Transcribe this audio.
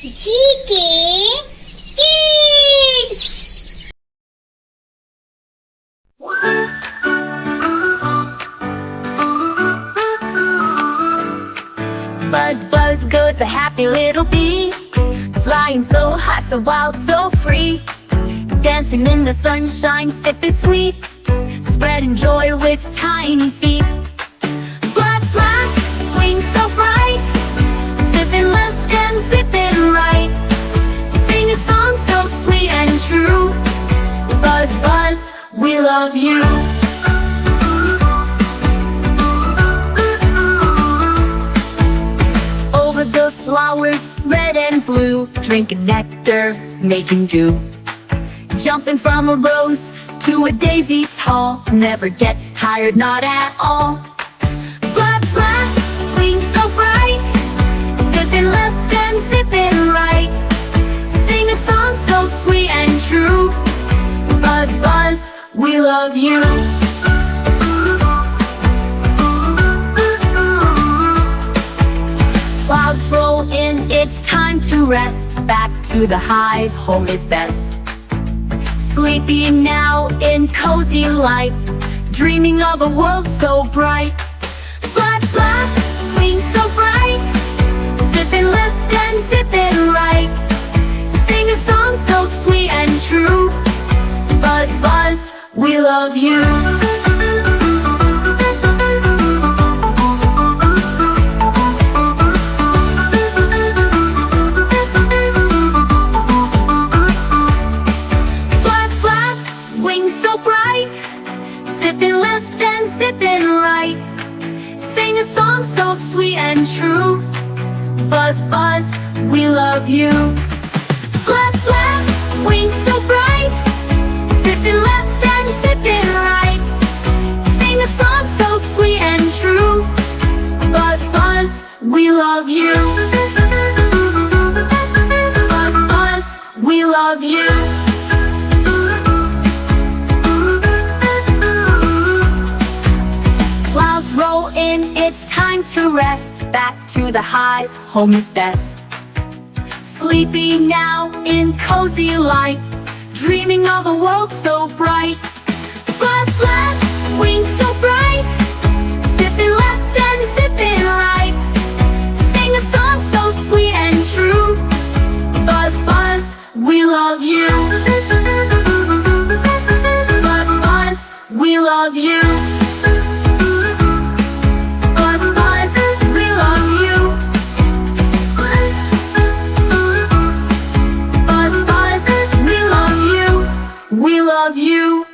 GK Kids! Buzz, buzz goes the happy little bee, flying so high, so wild, so free, dancing in the sunshine, sipping sweet, spreading joy with tiny feet. Flap, flap, wings so bright, zipping left and zipping right, sing a song so sweet and true. Buzz, buzz, we love you. Over the flowers, red and blue, drinking nectar, making dew. Jumping from a rose to a daisy tall, never gets tired, not at all. Flap, flap, wings so bright, zipping left and zipping right, sing a song so sweet and true. Buzz, buzz, we love you. Clouds roll in, it's time to rest, back to the hive, home is best. Sleeping now in cozy light, dreaming of a world so bright. Flap, flap, wings so bright, zipping left and zipping right, sing a song so sweet and true. Buzz, buzz, we love you. Zipping left and zipping right, sing a song so sweet and true. Buzz, buzz, we love you. Flap, flap, wings so bright, zipping left and zipping right, sing a song so sweet and true. Buzz, buzz, we love you. Buzz, buzz, we love you. Roll in, it's time to rest, back to the hive, home is best. Sleeping now in cozy light, dreaming of a world so bright. Flap, flap, wings so bright, zipping left and zipping right, sing a song so sweet and true. Buzz, buzz, we love you. Buzz, buzz, we love you. We love you.